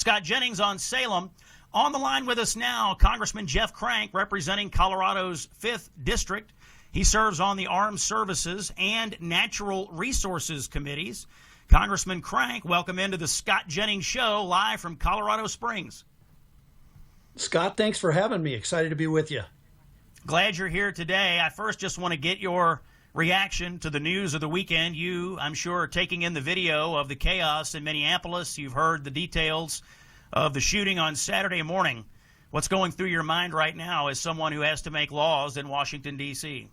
Scott Jennings on Salem. On the line with us now, Congressman Jeff Crank, representing Colorado's 5th District. He serves on the Armed Services and Natural Resources Committees. Congressman Crank, welcome into the Scott Jennings Show, live from Colorado Springs. Scott, thanks for having me. Excited to be with you. Glad you're here today. I first just want to get your reaction to the news of the weekend. You, I'm sure, are taking in the video of the chaos in Minneapolis. You've heard the details of the shooting on Saturday morning. What's going through your mind right now as someone who has to make laws in Washington, D.C.?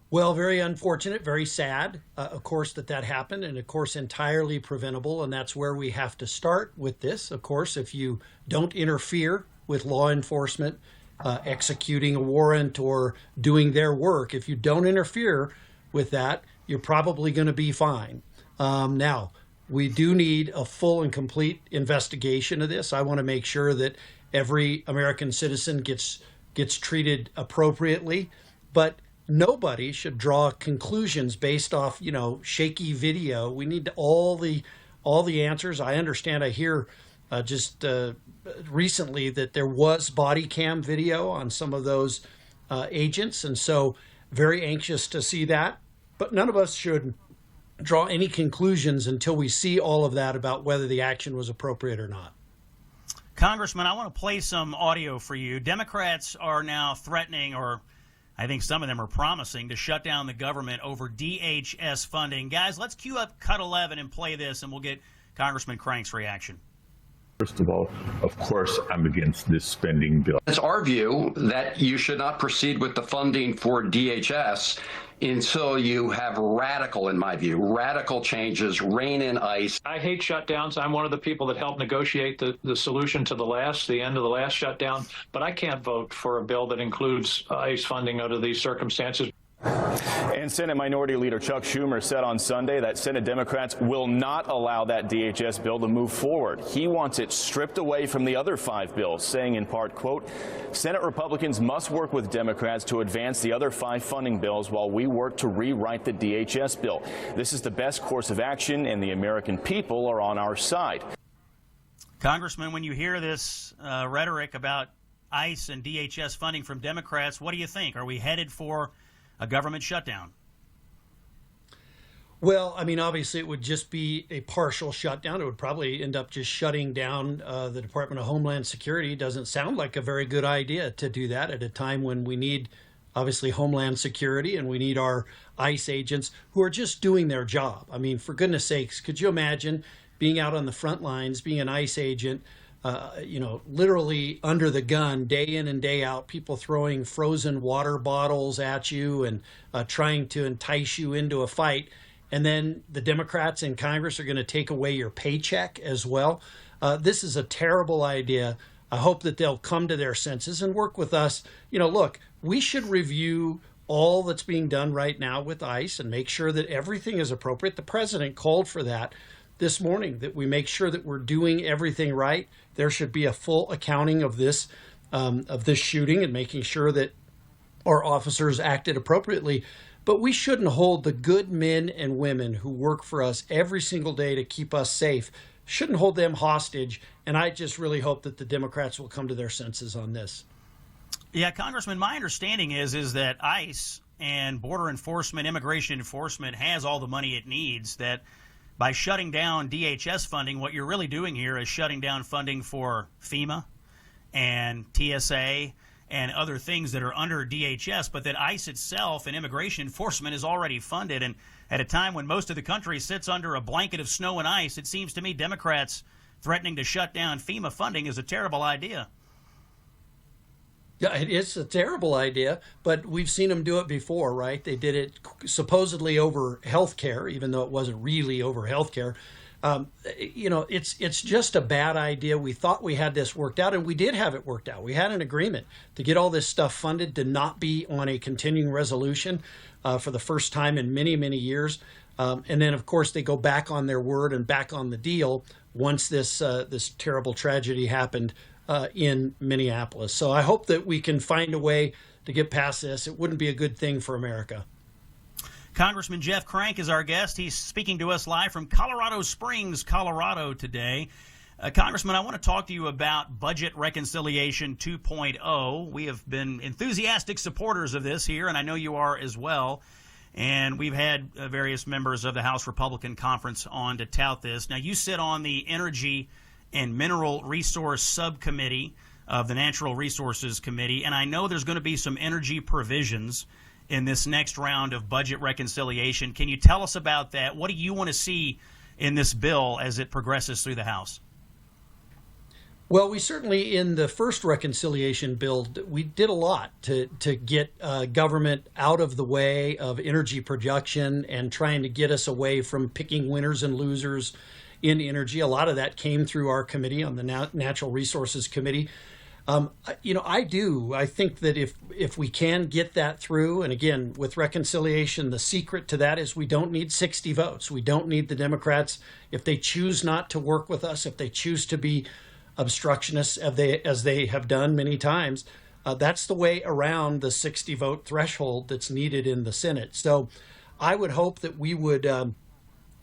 Well, very unfortunate, very sad, of course, that happened, and of course, entirely preventable, and that's where we have to start with this. Of course, if you don't interfere with law enforcement, executing a warrant or doing their work, if you don't interfere with that, you're probably going to be fine. Now, we do need a full and complete investigation of this. I want to make sure that every American citizen gets treated appropriately, but nobody should draw conclusions based off, shaky video. We need all the answers. I understand. I hear just recently that there was body cam video on some of those agents, and so very anxious to see that. But none of us should draw any conclusions until we see all of that about whether the action was appropriate or not. Congressman, I want to play some audio for you. Democrats are now threatening, or I think some of them are promising, to shut down the government over DHS funding. Guys, let's cue up Cut 11 and play this, and we'll get Congressman Crank's reaction. First of all, of course, I'm against this spending bill. It's our view that you should not proceed with the funding for DHS until you have radical, in my view, radical changes, rein in ICE. I hate shutdowns. I'm one of the people that helped negotiate the solution to the end of the last shutdown, but I can't vote for a bill that includes ICE funding under these circumstances. And Senate Minority Leader Chuck Schumer said on Sunday that Senate Democrats will not allow that DHS bill to move forward. He wants it stripped away from the other 5 bills, saying in part, quote, Senate Republicans must work with Democrats to advance the other 5 funding bills while we work to rewrite the DHS bill. This is the best course of action, and the American people are on our side. Congressman, when you hear this rhetoric about ICE and DHS funding from Democrats, what do you think? Are we headed for a government shutdown? Well, I mean, obviously it would just be a partial shutdown. It would probably end up just shutting down the Department of Homeland Security. Doesn't sound like a very good idea to do that at a time when we need, obviously, Homeland Security, and we need our ICE agents who are just doing their job. I mean, for goodness sakes, could you imagine being out on the front lines, being an ICE agent, literally under the gun day in and day out, people throwing frozen water bottles at you and trying to entice you into a fight. And then the Democrats in Congress are going to take away your paycheck as well. This is a terrible idea. I hope that they'll come to their senses and work with us. Look, we should review all that's being done right now with ICE and make sure that everything is appropriate. The president called for that this morning, that we make sure that we're doing everything right. There should be a full accounting of this shooting and making sure that our officers acted appropriately. But we shouldn't hold the good men and women who work for us every single day to keep us safe, shouldn't hold them hostage. And I just really hope that the Democrats will come to their senses on this. Yeah, Congressman, my understanding is that ICE and border enforcement, immigration enforcement has all the money it needs, that by shutting down DHS funding, what you're really doing here is shutting down funding for FEMA and TSA and other things that are under DHS, but that ICE itself and immigration enforcement is already funded. And at a time when most of the country sits under a blanket of snow and ice, it seems to me Democrats threatening to shut down FEMA funding is a terrible idea. Yeah, it is a terrible idea, but we've seen them do it before, right? They did it supposedly over health care, even though it wasn't really over health care. It's just a bad idea. We thought we had this worked out, and we did have it worked out. We had an agreement to get all this stuff funded, to not be on a continuing resolution for the first time in many, many years. And then, of course, they go back on their word and back on the deal once this terrible tragedy happened in Minneapolis. So I hope that we can find a way to get past this. It wouldn't be a good thing for America. Congressman Jeff Crank is our guest. He's speaking to us live from Colorado Springs, Colorado today. Congressman, I want to talk to you about Budget Reconciliation 2.0. We have been enthusiastic supporters of this here, and I know you are as well. And we've had various members of the House Republican Conference on to tout this. Now, you sit on the Energy and Mineral Resource Subcommittee of the Natural Resources Committee, and I know there's going to be some energy provisions in this next round of budget reconciliation. Can you tell us about that? What do you want to see in this bill as it progresses through the House? Well, we certainly, in the first reconciliation bill, we did a lot to get government out of the way of energy production and trying to get us away from picking winners and losers in energy. A lot of that came through our committee on the Natural Resources Committee. I think that if we can get that through, and again, with reconciliation, the secret to that is we don't need 60 votes. We don't need the Democrats. If they choose not to work with us, if they choose to be obstructionists, as they have done many times, that's the way around the 60 vote threshold that's needed in the Senate. So I would hope that we would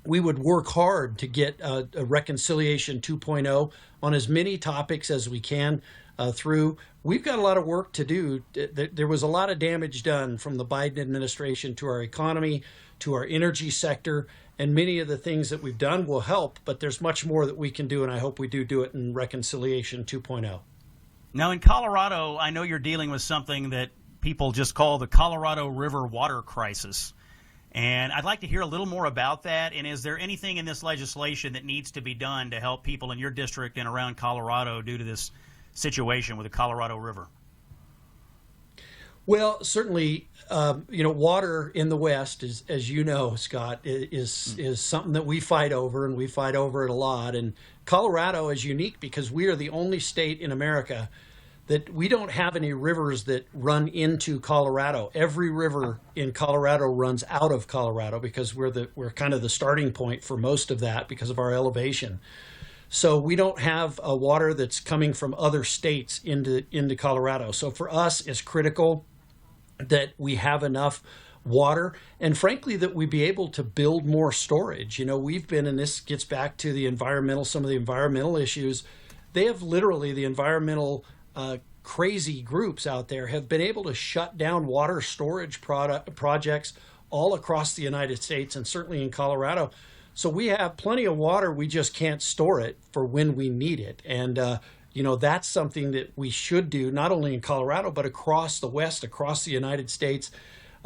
work hard to get a reconciliation 2.0 on as many topics as we can through. We've got a lot of work to do. There was a lot of damage done from the Biden administration to our economy, to our energy sector, and many of the things that we've done will help, but there's much more that we can do, and I hope we do it in Reconciliation 2.0. Now, in Colorado, I know you're dealing with something that people just call the Colorado River water crisis. And I'd like to hear a little more about that. And is there anything in this legislation that needs to be done to help people in your district and around Colorado due to this situation with the Colorado River? Well, certainly, water in the West, is, as you know, Scott, is something that we fight over, and we fight over it a lot. And Colorado is unique because we are the only state in America that we don't have any rivers that run into Colorado. Every river in Colorado runs out of Colorado because we're kind of the starting point for most of that because of our elevation. So we don't have water that's coming from other states into Colorado. So for us, it's critical that we have enough water, and frankly, that we be able to build more storage. We've been, and this gets back to some of the environmental issues. They have literally, the environmental crazy groups out there have been able to shut down water storage projects all across the United States and certainly in Colorado. So we have plenty of water, we just can't store it for when we need it. And that's something that we should do, not only in Colorado, but across the West, across the United States.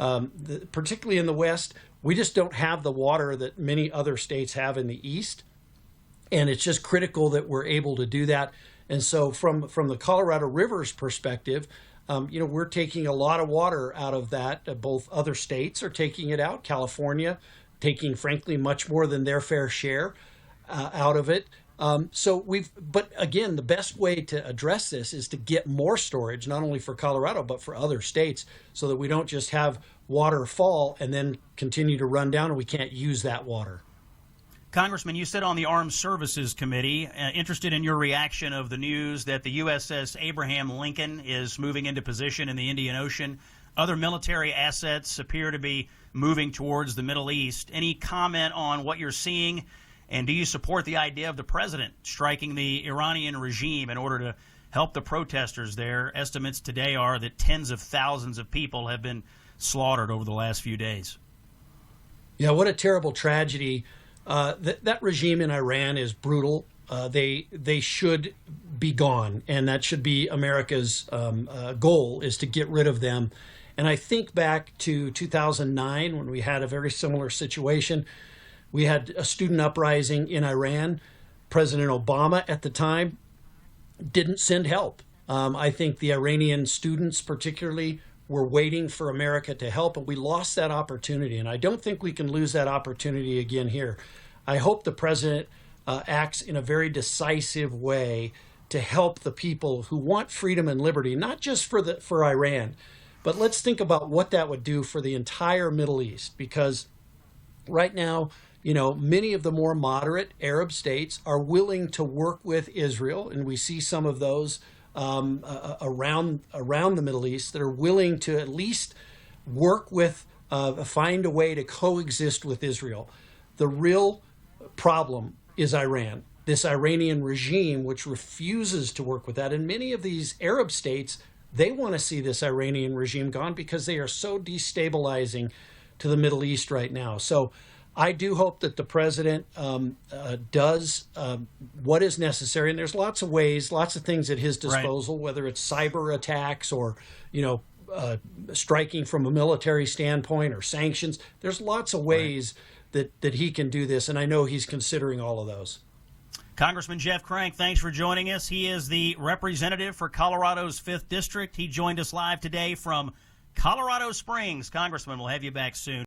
Particularly in the West, we just don't have the water that many other states have in the East. And it's just critical that we're able to do that. And so from the Colorado River's perspective, we're taking a lot of water out of that. Both other states are taking it out. California taking, frankly, much more than their fair share out of it. But again, the best way to address this is to get more storage, not only for Colorado, but for other states, so that we don't just have water fall and then continue to run down and we can't use that water. Congressman, you sit on the Armed Services Committee. Interested in your reaction of the news that the USS Abraham Lincoln is moving into position in the Indian Ocean. Other military assets appear to be moving towards the Middle East. Any comment on what you're seeing? And do you support the idea of the president striking the Iranian regime in order to help the protesters there? Estimates today are that tens of thousands of people have been slaughtered over the last few days. Yeah, what a terrible tragedy. That regime in Iran is brutal. They should be gone, and that should be America's goal, is to get rid of them. And I think back to 2009 when we had a very similar situation. We had a student uprising in Iran. President Obama at the time didn't send help. I think the Iranian students particularly were waiting for America to help, and we lost that opportunity. And I don't think we can lose that opportunity again here. I hope the president acts in a very decisive way to help the people who want freedom and liberty, not just for Iran, but let's think about what that would do for the entire Middle East, because right now, many of the more moderate Arab states are willing to work with Israel, and we see some of those around the Middle East that are willing to at least work with find a way to coexist with Israel. The real problem is Iran, this Iranian regime, which refuses to work with that. And many of these Arab states, they want to see this Iranian regime gone because they are so destabilizing to the Middle East right now. So I do hope that the president does what is necessary. And there's lots of ways, lots of things at his disposal, right, whether it's cyber attacks or, striking from a military standpoint or sanctions. There's lots of ways that he can do this. And I know he's considering all of those. Congressman Jeff Crank, thanks for joining us. He is the representative for Colorado's 5th District. He joined us live today from Colorado Springs. Congressman, we'll have you back soon.